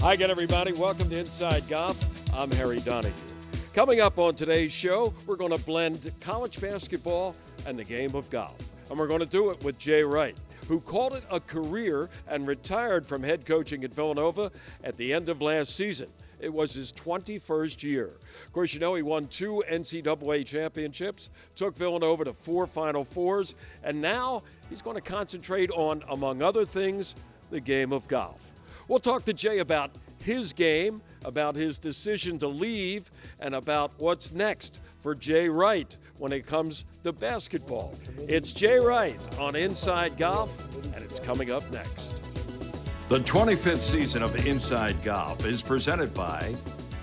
Hi again, everybody. Welcome to Inside Golf. I'm Harry Donahue. Coming up on today's show, we're going to blend college basketball and the game of golf. And we're going to do it with Jay Wright, who called it a career and retired from head coaching at Villanova at the end of last season. It was his 21st year. Of course, you know he won 2 NCAA championships, took Villanova to 4 Final Fours, and now he's going to concentrate on, among other things, the game of golf. We'll talk to Jay about his game, about his decision to leave, and about what's next for Jay Wright when it comes to basketball. It's Jay Wright on Inside Golf, and it's coming up next. The 25th season of Inside Golf is presented by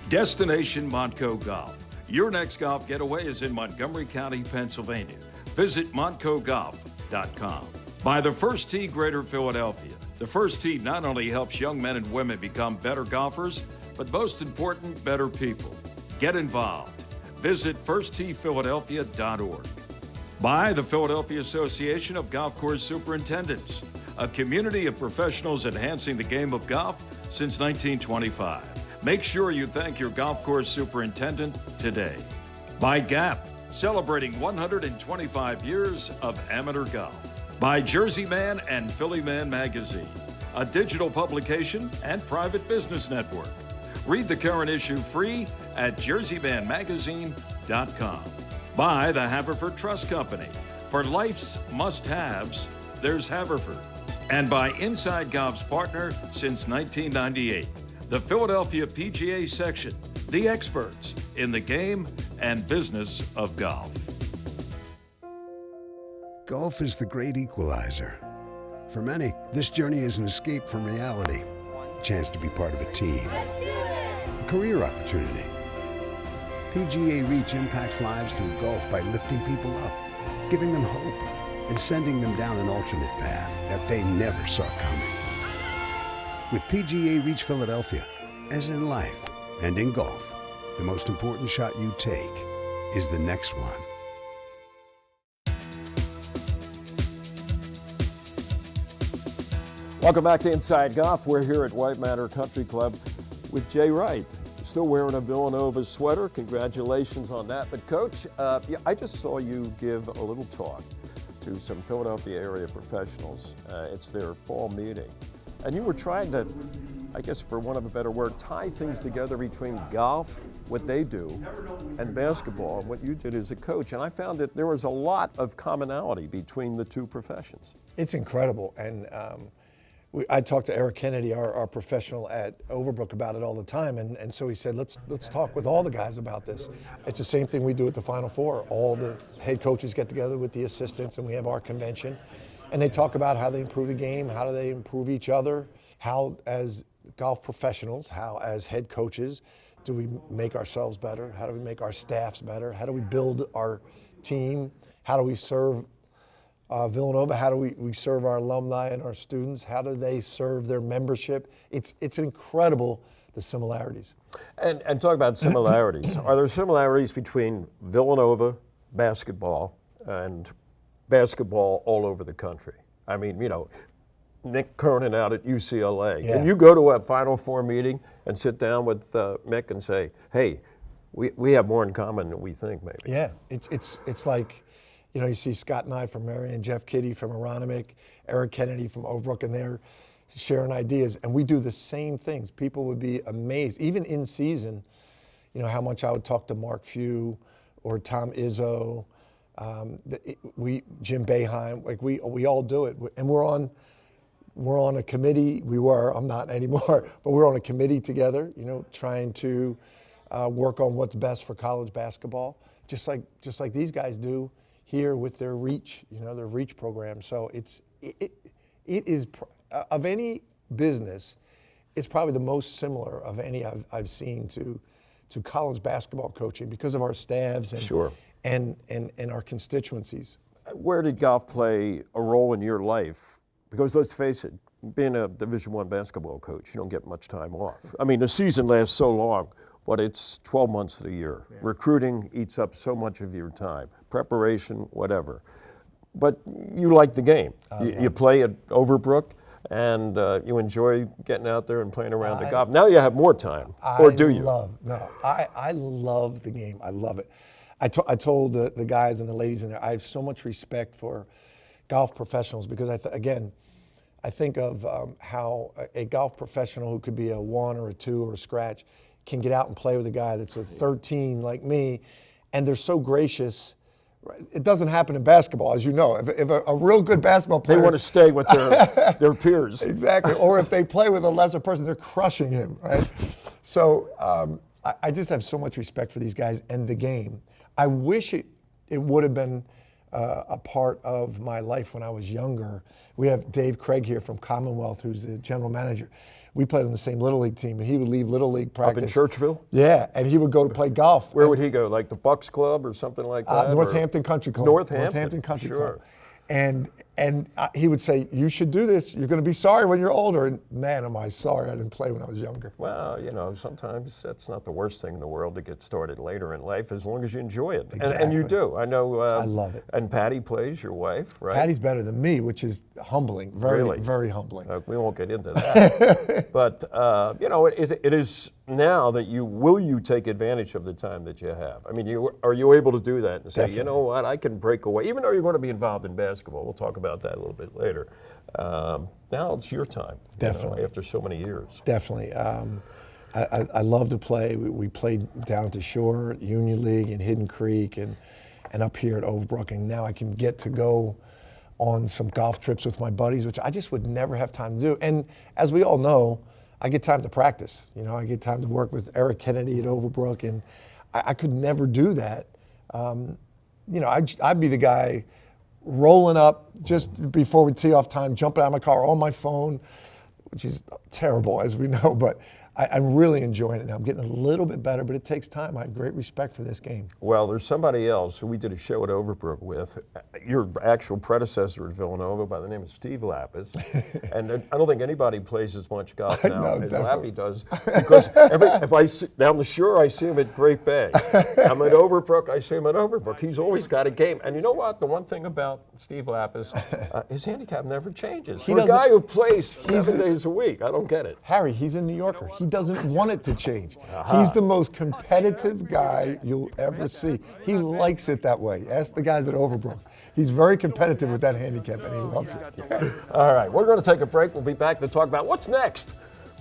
Destination Montco Golf. Your next golf getaway is in Montgomery County, Pennsylvania. Visit montcogolf.com. By the First Tee Greater Philadelphia. The First Tee not only helps young men and women become better golfers, but most important, better people. Get involved. Visit firstteephiladelphia.org. By the Philadelphia Association of Golf Course Superintendents, a community of professionals enhancing the game of golf since 1925. Make sure you thank your golf course superintendent today. By Gap, celebrating 125 years of amateur golf. By Jersey Man and Philly Man Magazine, a digital publication and private business network. Read the current issue free at jerseymanmagazine.com. By the Haverford Trust Company. For life's must-haves, there's Haverford. And by Inside Golf's partner since 1998, the Philadelphia PGA Section, the experts in the game and business of golf. Golf is the great equalizer. For many, this journey is an escape from reality, a chance to be part of a team, a career opportunity. PGA Reach impacts lives through golf by lifting people up, giving them hope, and sending them down an alternate path that they never saw coming. With PGA Reach Philadelphia, as in life and in golf, the most important shot you take is the next one. Welcome back to Inside Golf. We're here at White Manor Country Club with Jay Wright. Still wearing a Villanova sweater. Congratulations on that. But Coach, I just saw you give a little talk to some Philadelphia area professionals. It's their fall meeting. And you were trying to, I guess for want of a better word, tie things together between golf, what they do, and basketball, and what you did as a coach. And I found that there was a lot of commonality between the two professions. It's incredible. And I talked to Eric Kennedy, our professional at Overbrook, about it all the time, and so he said, let's talk with all the guys about this. It's the same thing we do at the Final Four. All the head coaches get together with the assistants, and we have our convention, and they talk about how they improve the game, how do they improve each other, how as golf professionals, how as head coaches, do we make ourselves better, how do we make our staffs better, how do we build our team, how do we serve Villanova, how do we serve our alumni and our students? How do they serve their membership? It's incredible, the similarities. And talk about similarities. Are there similarities between Villanova basketball and basketball all over the country? I mean, you know, Nick Kernan out at UCLA. Yeah. Can you go to a Final Four meeting and sit down with Mick and say, hey, we have more in common than we think, maybe? Yeah, it's like, you know, you see Scott and I from Marion, Jeff Kitty from Aronimink, Eric Kennedy from Overbrook, and they're sharing ideas, and we do the same things. People would be amazed, even in season, you know, how much I would talk to Mark Few or Tom Izzo, Jim Boeheim, like we all do it, and we're on a committee. I'm not anymore, but we're on a committee together, you know, trying to work on what's best for college basketball, just like these guys do here with their Reach, you know, their Reach program. So it is of any business, it's probably the most similar of any I've seen to college basketball coaching because of our staffs and Sure. and our constituencies. Where did golf play a role in your life? Because let's face it, being a Division I basketball coach, you don't get much time off. I mean, the season lasts so long, but it's 12 months of the year. Yeah. Recruiting eats up so much of your time, preparation, whatever. But you like the game. You play at Overbrook. and you enjoy getting out there and playing around the golf. Now you have more time, or do you? I love the game. I love it. I told the guys and the ladies in there, I have so much respect for golf professionals because, I think of how a golf professional who could be a 1 or a 2 or a scratch can get out and play with a guy that's a 13 like me, and they're so gracious. It doesn't happen in basketball, as you know. If a real good basketball player... They want to stay with their peers. Exactly. Or if they play with a lesser person, they're crushing him, right? So I just have so much respect for these guys and the game. I wish it would have been a part of my life when I was younger. We have Dave Craig here from Commonwealth, who's the general manager. We played on the same Little League team, and he would leave Little League practice. Up in Churchville? Yeah, and he would go to play golf. Where would he go? Like the Bucks Club or something like that? Northampton Country Club. Northampton Country Club. And he would say, you should do this. You're going to be sorry when you're older. And man, am I sorry I didn't play when I was younger. Well, sometimes that's not the worst thing in the world to get started later in life, as long as you enjoy it. Exactly. And you do. I know. I love it. And Patty plays, your wife, right? Patty's better than me, which is humbling. Very, very humbling. We won't get into that. But, it is now that will you take advantage of the time that you have? I mean, are you able to do that and say, Definitely. you know what, I can break away, even though you're going to be involved in basketball. We'll talk about that a little bit later. Now it's your time. Definitely. After so many years. Definitely. I love to play. We played down at the shore, Union League and Hidden Creek and up here at Overbrook. And now I can get to go on some golf trips with my buddies, which I just would never have time to do. And as we all know, I get time to practice. I get time to work with Eric Kennedy at Overbrook, and I could never do that. I'd be the guy rolling up just before we tee off time, jumping out of my car on my phone, which is terrible, as we know, but I'm really enjoying it now. I'm getting a little bit better, but it takes time. I have great respect for this game. Well, there's somebody else who we did a show at Overbrook with, your actual predecessor at Villanova by the name of Steve Lapis. And I don't think anybody plays as much golf now as Lappy does, because if I sit down the shore, I see him at Great Bay. I'm at Overbrook, I see him at Overbrook. He's always got a game. And you know what? The one thing about Steve Lapis, his handicap never changes. For a guy who plays 7 days a week, I don't get it. Harry, he's a New Yorker. He doesn't want it to change. He's the most competitive guy you'll ever see. He likes it that way. Ask the guys at Overbrook. He's very competitive with that handicap, and he loves it. All right, we're going to take a break. We'll be back to talk about what's next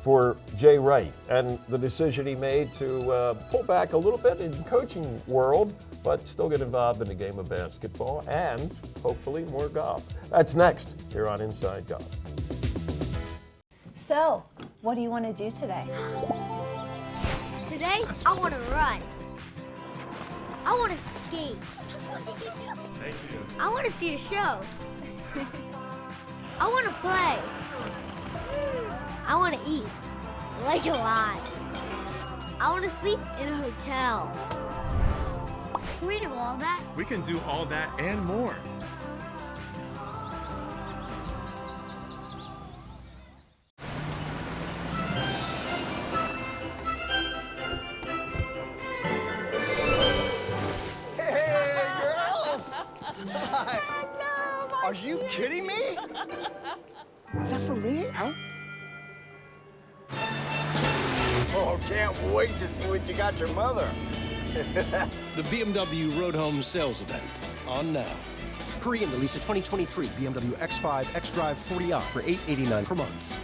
for Jay Wright and the decision he made to pull back a little bit in the coaching world, but still get involved in the game of basketball and hopefully more golf. That's next here on Inside Golf. So, what do you want to do today? Today, I want to run. I want to skate. Thank you. I want to see a show. I want to play. I want to eat, like a lot. I want to sleep in a hotel. Can we do all that? We can do all that and more. Are you kidding me? Is that for me? How? Oh, can't wait to see what you got your mother. The BMW Road Home Sales Event, on now. Hurry into Lisa 2023 BMW X5 xDrive 40i for $889 per month.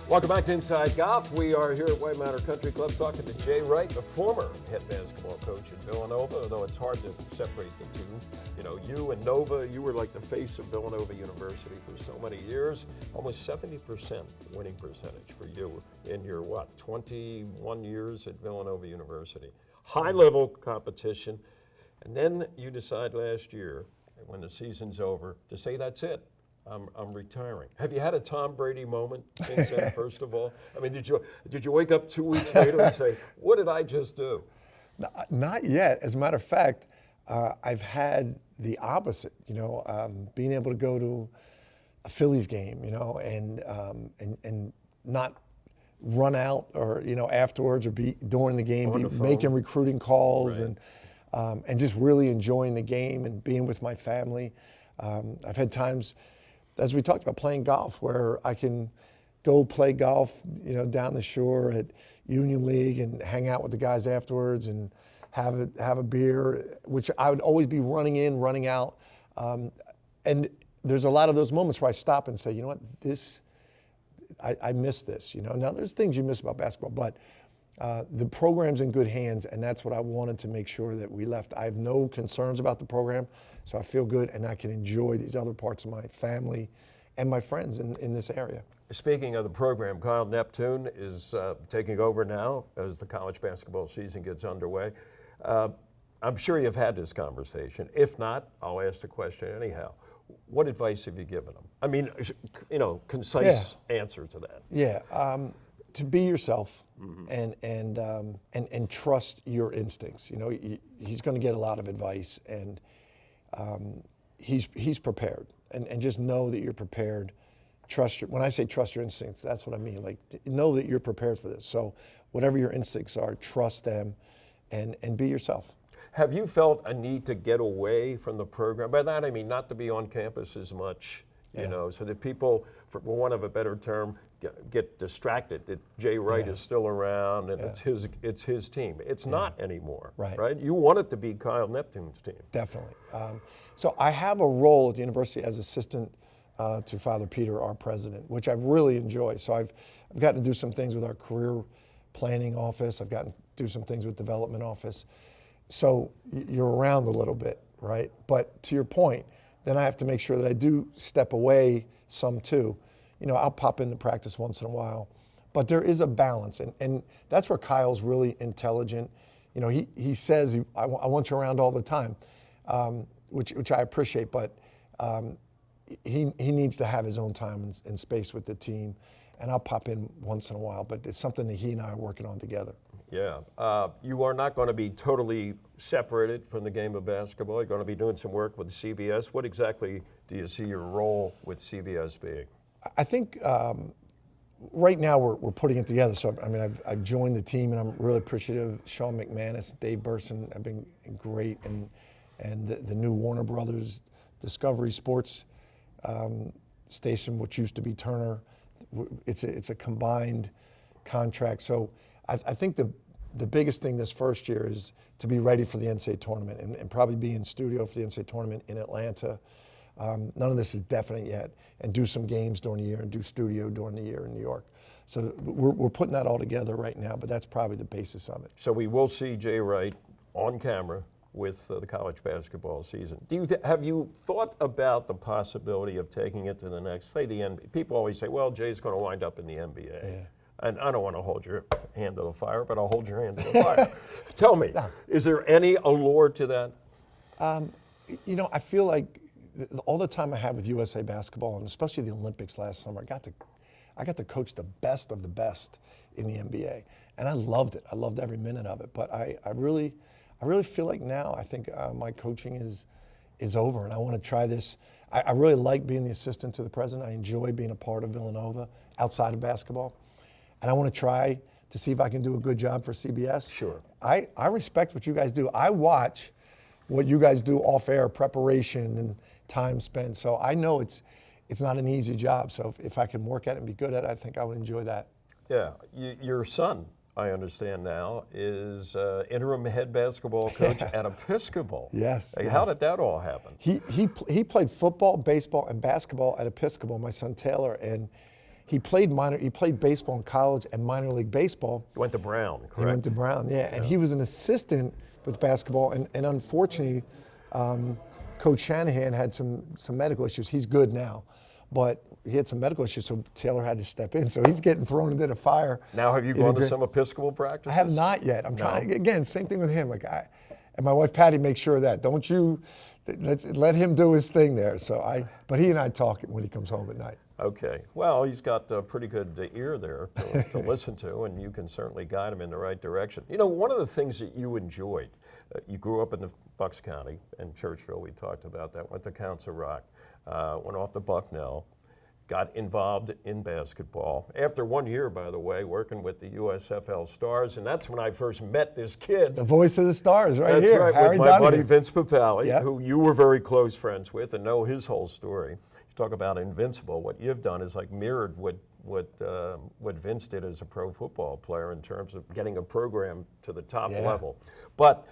Welcome back to Inside Golf. We are here at White Manor Country Club talking to Jay Wright, the former head basketball coach at Villanova, although it's hard to separate the two. You and Nova, you were like the face of Villanova University for so many years. Almost 70% winning percentage for you in your, 21 years at Villanova University. High-level competition. And then you decide last year, when the season's over, to say that's it. I'm retiring. Have you had a Tom Brady moment since then, first of all? I mean, did you wake up 2 weeks later and say, what did I just do? Not yet. As a matter of fact, I've had the opposite, being able to go to a Phillies game, and not run out or, afterwards or be during the game, be making recruiting calls. Right. and just really enjoying the game and being with my family. I've had times, as we talked about, playing golf where I can go play golf, down the shore at Union League and hang out with the guys afterwards and have a beer, which I would always be running in, running out. And there's a lot of those moments where I stop and say, you know what, I miss this. Now there's things you miss about basketball, but the program's in good hands, and that's what I wanted to make sure that we left. I have no concerns about the program, so I feel good, and I can enjoy these other parts of my family and my friends in this area. Speaking of the program, Kyle Neptune is taking over now as the college basketball season gets underway. I'm sure you've had this conversation. If not, I'll ask the question anyhow. What advice have you given them? I mean, concise answer to that. Yeah, to be yourself and trust your instincts. He's going to get a lot of advice, and he's prepared. And just know that you're prepared. When I say trust your instincts, that's what I mean. Like, know that you're prepared for this. So whatever your instincts are, trust them and be yourself. Have you felt a need to get away from the program? By that I mean not to be on campus as much, so that people, for want of a better term, get distracted that Jay Wright is still around and it's his team. It's not anymore, right? You want it to be Kyle Neptune's team. Definitely. So I have a role at the university as assistant to Father Peter, our president, which I really enjoy. So I've gotten to do some things with our career planning office. I've gotten to do some things with development office. So you're around a little bit, right? But to your point, then I have to make sure that I do step away some too. I'll pop into practice once in a while, but there is a balance, and that's where Kyle's really intelligent. He says, I want you around all the time, which I appreciate, but he needs to have his own time and space with the team, and I'll pop in once in a while, but it's something that he and I are working on together. Yeah. You are not going to be totally separated from the game of basketball. You're going to be doing some work with CBS. What exactly do you see your role with CBS being? I think right now we're putting it together. So, I've joined the team, and I'm really appreciative. Sean McManus, Dave Burson have been great, and the new Warner Brothers Discovery Sports station, which used to be Turner, it's a combined contract. So I think the biggest thing this first year is to be ready for the NCAA tournament and probably be in studio for the NCAA tournament in Atlanta. None of this is definite yet, and do some games during the year and do studio during the year in New York. So we're putting that all together right now, but that's probably the basis of it. So we will see Jay Wright on camera with the college basketball season. Have you thought about the possibility of taking it to the next, say the NBA? People always say, well, Jay's going to wind up in the NBA. Yeah. And I don't want to hold your hand to the fire, but I'll hold your hand to the fire. Tell me, is there any allure to that? I feel like all the time I had with USA basketball, and especially the Olympics last summer, I got to coach the best of the best in the NBA, and I loved it. I loved every minute of it. But I really feel like now I think my coaching is over, and I want to try this. I really like being the assistant to the president. I enjoy being a part of Villanova outside of basketball. And I want to try to see if I can do a good job for CBS. Sure. I respect what you guys do. I watch what you guys do off air, preparation and time spent. So I know it's not an easy job. So if I can work at it and be good at it, I think I would enjoy that. Yeah. Your son, I understand now, is interim head basketball coach at Episcopal. Yes. How did that all happen? He played football, baseball, and basketball at Episcopal, my son Taylor, and he played baseball in college and minor league baseball. He went to Brown, correct? He went to Brown, yeah. And he was an assistant with basketball, and unfortunately, Coach Shanahan had some medical issues. He's good now, but he had some medical issues, so Taylor had to step in. So he's getting thrown into the fire. Now, have you gone to some Episcopal practices? I have not yet. I'm trying. Again, same thing with him. And my wife Patty makes sure of that. Don't you let him do his thing there. But he and I talk when he comes home at night. Okay. Well, he's got a pretty good ear there to listen to, and you can certainly guide him in the right direction. One of the things that you enjoyed, you grew up in the Bucks County and Churchville. We talked about that. Went to Council Rock, went off to Bucknell. got involved in basketball. After 1 year, by the way, working with the USFL Stars, and that's when I first met this kid. The voice of the Stars right That's here, right, Harry with my buddy Donahue. Vince Papali, Yep. who you were very close friends with and know his whole story. You talk about invincible. What you've done is like mirrored what Vince did as a pro football player in terms of getting a program to the top level. But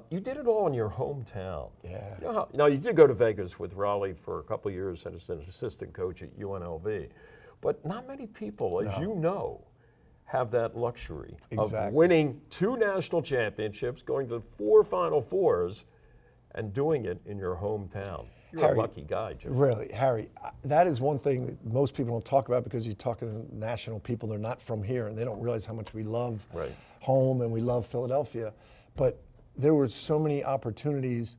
you did it all in your hometown. Yeah. Now, you did go to Vegas with Raleigh for a couple of years as an assistant coach at UNLV. But not many people, as you know, have that luxury of winning 2 national championships, going to 4 Final Fours, and doing it in your hometown. You're Harry, a lucky guy, Jim. Really, Harry, that is one thing that most people don't talk about because you're talking to national people. They're not from here, and they don't realize how much we love home and we love Philadelphia. But there were so many opportunities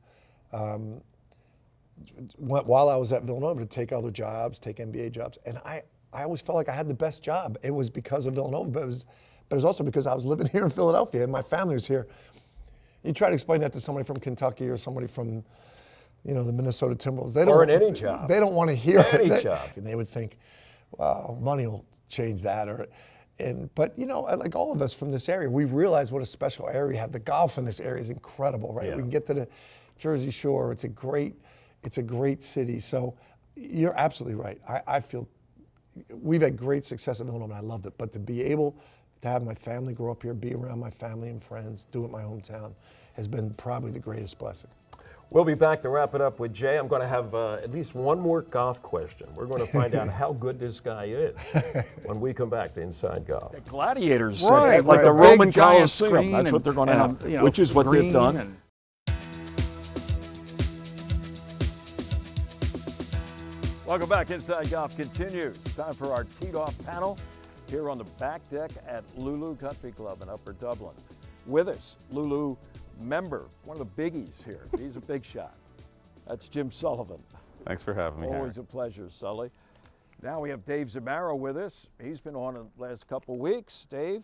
while I was at Villanova to take other jobs, take NBA jobs, and I always felt like I had the best job. It was because of Villanova, but it was also because I was living here in Philadelphia and my family was here. You try to explain that to somebody from Kentucky or somebody from, the Minnesota Timberwolves. They don't or in any job. They don't want to hear any it. job. And they would think, well, money will change that. But like all of us from this area, we realize what a special area we have. The golf in this area is incredible, right? Yeah. We can get to the Jersey Shore. It's a great city. So you're absolutely right. I feel we've had great success at Villanova, and I loved it. But to be able to have my family grow up here, be around my family and friends, do it in my hometown, has been probably the greatest blessing. We'll be back to wrap it up with Jay. I'm going to have at least one more golf question. We're going to find out how good this guy is when we come back to Inside Golf. The gladiators, right, like right. the Roman Big, giant Colosseum. screen That's what they're going to have, which is what they've done. Welcome back. Inside Golf continues. Time for our teed-off panel here on the back deck at Lulu Country Club in Upper Dublin. With us, Lulu member, one of the biggies here. He's a big shot. That's Jim Sullivan. Thanks for having me, Always Harry. a pleasure, Sully. Now we have Dave Zamaro with us. He's been on the last couple weeks. Dave,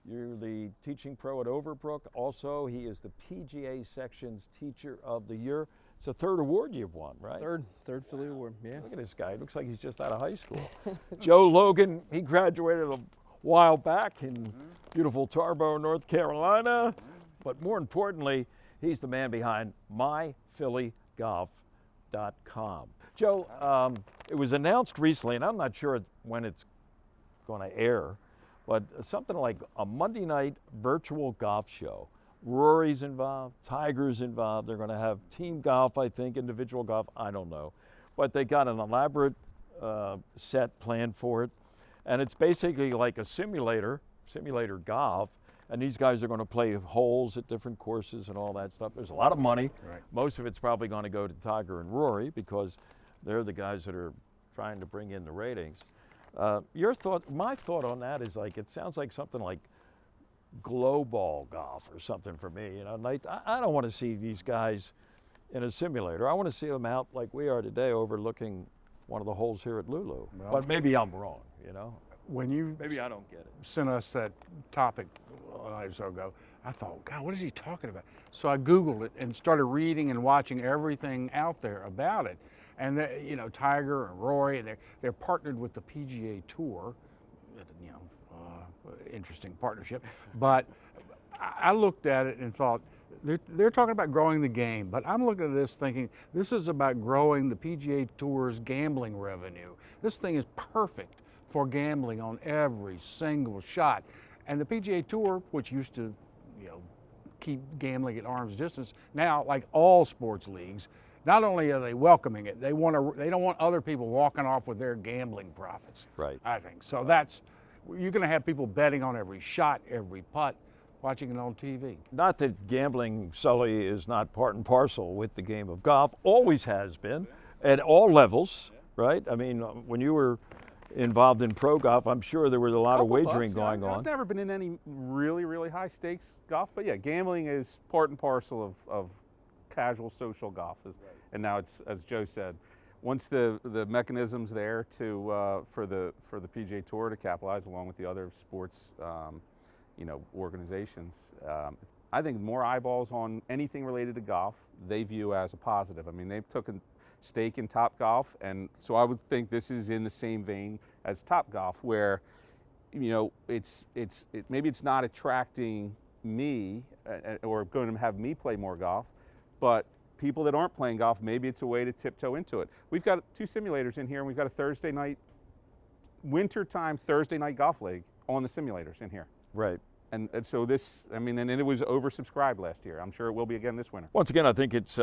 you're the teaching pro at Overbrook. Also, he is the PGA Section's Teacher of the Year. It's the 3rd award you've won, right? Third Philly award, yeah. Look at this guy. Looks like he's just out of high school. Joe Logan, he graduated a while back in beautiful Tarboro, North Carolina. But more importantly, he's the man behind myphillygolf.com. Joe, it was announced recently, and I'm not sure when it's going to air, but something like a Monday night virtual golf show. Rory's involved, Tiger's involved. They're going to have team golf, I think, individual golf, I don't know. But they got an elaborate set planned for it. And it's basically like a simulator golf. And these guys are going to play holes at different courses and all that stuff. There's a lot of money. Right. Most of it's probably going to go to Tiger and Rory because they're the guys that are trying to bring in the ratings. My thought on that is like, it sounds like something like glow ball golf or something for me. I don't want to see these guys in a simulator. I want to see them out like we are today overlooking one of the holes here at Lulu. Well, but maybe I'm wrong, When you Maybe I don't get it. sent us that topic a night or so ago, I thought, God, what is he talking about? So I Googled it and started reading and watching everything out there about it. And Tiger and Rory, they're partnered with the PGA Tour. Interesting partnership. But I looked at it and thought, they're talking about growing the game, but I'm looking at this thinking, this is about growing the PGA Tour's gambling revenue. This thing is perfect for gambling on every single shot. And the PGA Tour, which used to, keep gambling at arm's distance, now, like all sports leagues, not only are they welcoming it, they don't want other people walking off with their gambling profits. Right. I think. So you're going to have people betting on every shot, every putt, watching it on TV. Not that gambling, Sully, is not part and parcel with the game of golf. Always has been, at all levels, right? I mean, when you were involved in pro golf, I'm sure there was a lot of wagering going on. I've never been in any really, really high stakes golf, but yeah, gambling is part and parcel of casual social golf. And now it's, as Joe said, once the mechanism's there for the PGA Tour to capitalize along with the other sports organizations, I think more eyeballs on anything related to golf they view as a positive. I mean, they've stake in Topgolf, and so I would think this is in the same vein as Topgolf, where maybe it's not attracting me or going to have me play more golf, but people that aren't playing golf, maybe it's a way to tiptoe into it. We've got 2 simulators in here, and we've got a Thursday night, wintertime Thursday night golf league on the simulators in here. Right. And so this, and it was oversubscribed last year. I'm sure it will be again this winter. Once again, I think it's,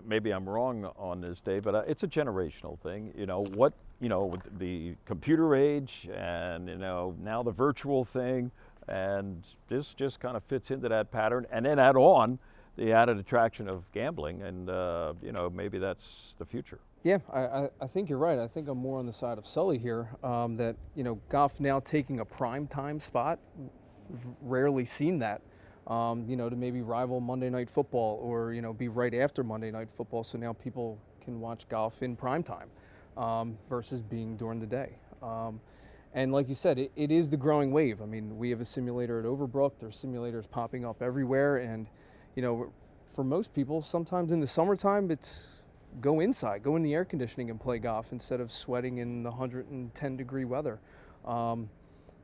maybe I'm wrong on this, Dave, but it's a generational thing. With the computer age and, now the virtual thing, and this just kind of fits into that pattern. And then add on the added attraction of gambling, and, maybe that's the future. Yeah, I think you're right. I think I'm more on the side of Sully here, that, golf now taking a prime time spot. Rarely seen that, to maybe rival Monday Night Football or, be right after Monday Night Football. So now people can watch golf in prime time versus being during the day. And like you said, it is the growing wave. I mean, we have a simulator at Overbrook. There's simulators popping up everywhere. And, for most people, sometimes in the summertime, it's go inside, go in the air conditioning and play golf instead of sweating in the 110-degree weather.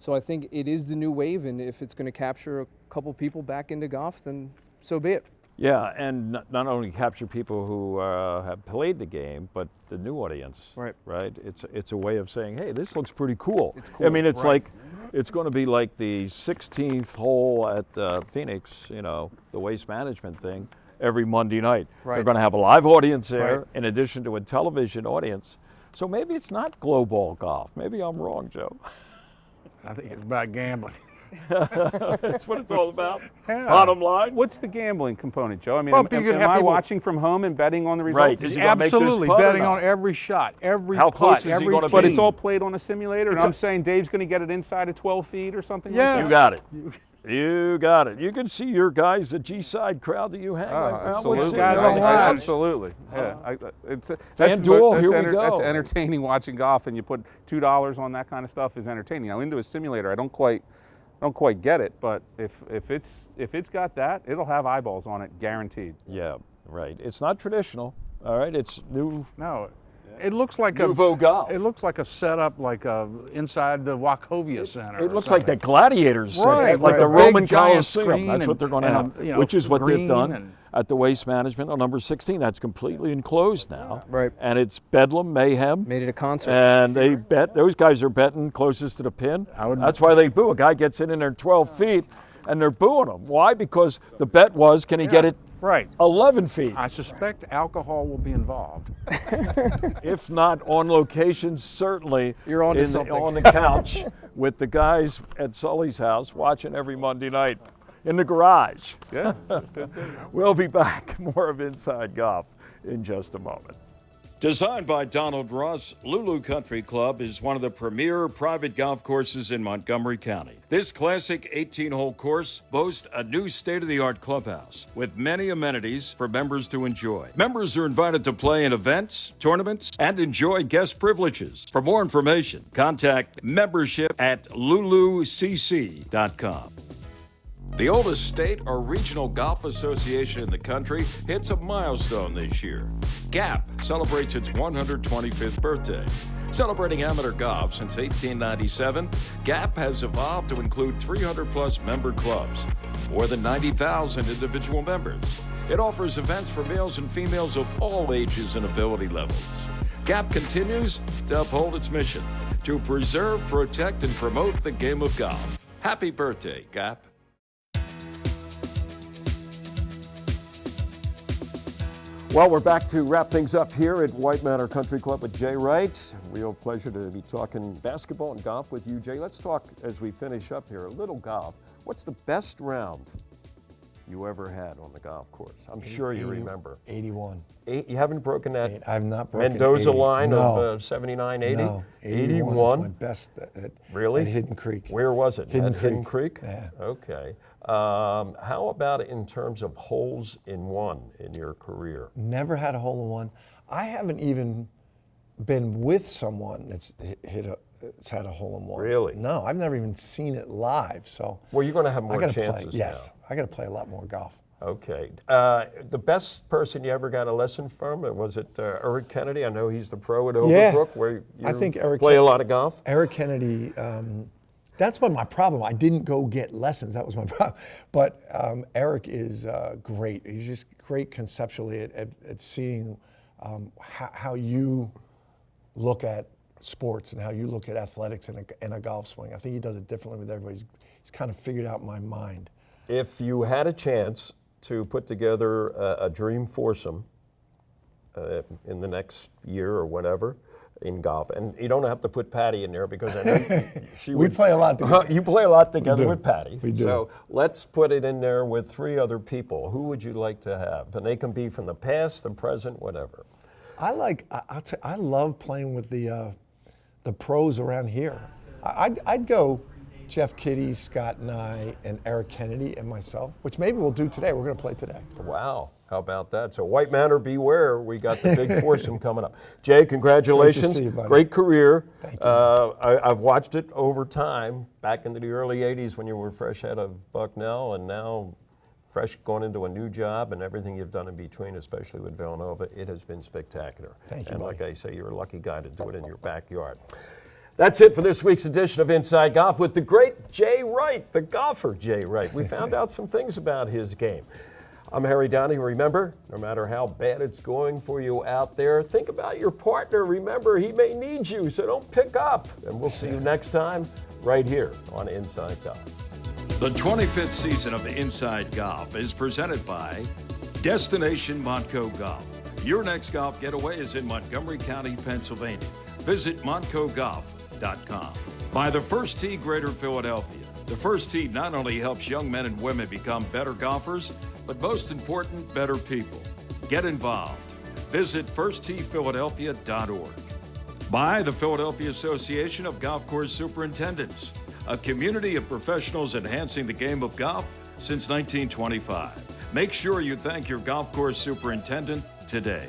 So I think it is the new wave, and if it's going to capture a couple people back into golf, then so be it. Yeah, and not only capture people who have played the game, but the new audience. Right. Right. It's a way of saying, hey, this looks pretty cool. It's cool. I mean, it's right. like it's going to be like the 16th hole at Phoenix, the waste management thing, every Monday night. Right. They're going to have a live audience there, right. in addition to a television audience. So maybe it's not glow ball golf. Maybe I'm wrong, Joe. I think it's about gambling. That's what it's all about. Yeah. Bottom line. What's the gambling component, Joe? I mean, Well, am I watching from home and betting on the results? Right. Is he gonna make this Absolutely, putt or betting not? on every shot, every How putt, close is he every gonna be? But it's tee. all played on a simulator, and I'm saying Dave's going to get it inside of 12 feet or something Yeah. like You that? got it. You got it. You can see your guys, the G-side crowd that you hang around with. Those guys sitting online. there. Absolutely. Yeah. FanDuel, here we go. That's entertaining watching golf, and you put $2 on that kind of stuff is entertaining. Now, into a simulator, I don't quite get it, but if it's got that, it'll have eyeballs on it, guaranteed. Yeah, right. It's not traditional. All right, it's new. No, it looks like Nouveau golf. It looks like a setup like inside the Wachovia Center. It looks like the gladiators set, Right, like right. the A Roman big giant Colosseum. screen That's what they're going to and, have, which is what they've green done and- at the Waste Management on number 16. That's completely enclosed now. Right. And it's bedlam, mayhem. Made it a concert. And they bet, those guys are betting closest to the pin. That's why they boo. A guy gets in there 12 feet, and they're booing him. Why? Because the bet was, can he get it right 11 feet? I suspect alcohol will be involved. If not on location, certainly You're on to something. on the couch with the guys at Sully's house watching every Monday night in the garage. Yeah. We'll be back. More of Inside Golf in just a moment. Designed by Donald Ross, Lulu Country Club is one of the premier private golf courses in Montgomery County. This classic 18-hole course boasts a new state-of-the-art clubhouse with many amenities for members to enjoy. Members are invited to play in events, tournaments, and enjoy guest privileges. For more information, contact membership at lulucc.com. The oldest state or regional golf association in the country hits a milestone this year. GAP celebrates its 125th birthday. Celebrating amateur golf since 1897, GAP has evolved to include 300-plus member clubs, more than 90,000 individual members. It offers events for males and females of all ages and ability levels. GAP continues to uphold its mission to preserve, protect, and promote the game of golf. Happy birthday, GAP. Well, we're back to wrap things up here at White Manor Country Club with Jay Wright. Real pleasure to be talking basketball and golf with you, Jay. Let's talk, as we finish up here, a little golf. What's the best round you ever had on the golf course? I'm sure you remember. 81. You haven't broken that I've not broken Mendoza 80. No. No. of 79, 80? No, 81 is my best Really? at Hidden Creek. Where was it? Hidden At Hidden Creek? Yeah. Okay. How about in terms of holes in one in your career? Never had a hole in one. I haven't even been with someone that's it's had a hole in one. Really? No, I've never even seen it live. So Well, you're going to have I more gotta chances play. Yes, now. I got to play a lot more golf. Okay. The best person you ever got a lesson from, was it Eric Kennedy? I know he's the pro at Overbrook, where you I think Eric play a lot of golf. Eric Kennedy, that's been my problem. I didn't go get lessons. That was my problem. But Eric is great. He's just great conceptually at seeing how you look at sports and how you look at athletics in a golf swing. I think he does it differently with everybody. He's kind of figured out my mind. If you had a chance to put together a dream foursome in the next year or whatever in golf, and you don't have to put Patty in there because I know we play a lot together. You play a lot together with Patty. We do. So let's put it in there with 3 other people. Who would you like to have? And they can be from the past, the present, whatever. I love playing with the pros around here. I'd go Jeff Kitty, Scott and I, and Eric Kennedy and myself, which maybe we'll do today. We're going to play today. Wow, how about that? So White Manor, beware. We got the big foursome coming up. Jay, congratulations. Great to see you, buddy. Great career. Thank you. I've watched it over time, back into the early 80s when you were fresh out of Bucknell, and now fresh going into a new job, and everything you've done in between, especially with Villanova. It has been spectacular. Thank you, and buddy. like I say, you're a lucky guy to do it in your backyard. That's it for this week's edition of Inside Golf with the great Jay Wright, the golfer Jay Wright. We found out some things about his game. I'm Harry Donahue. Remember, no matter how bad it's going for you out there, think about your partner. Remember, he may need you, so don't pick up. And we'll see you next time right here on Inside Golf. The 25th season of Inside Golf is presented by Destination Montco Golf. Your next golf getaway is in Montgomery County, Pennsylvania. Visit montcogolf.com. By the First Tee Greater Philadelphia. The First Tee not only helps young men and women become better golfers, but most important, better people. Get involved. Visit firstteephiladelphia.org. By the Philadelphia Association of Golf Course Superintendents, a community of professionals enhancing the game of golf since 1925. Make sure you thank your golf course superintendent today.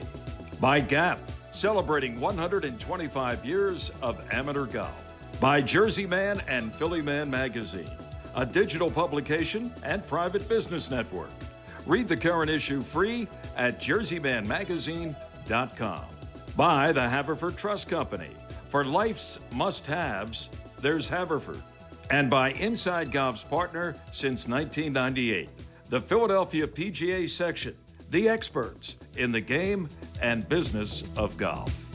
By Gap, celebrating 125 years of amateur golf. By Jersey Man and Philly Man Magazine, a digital publication and private business network. Read the current issue free at jerseymanmagazine.com. By the Haverford Trust Company. For life's must-haves, there's Haverford. And by Inside Golf's partner since 1998, the Philadelphia PGA Section, the experts in the game and business of golf.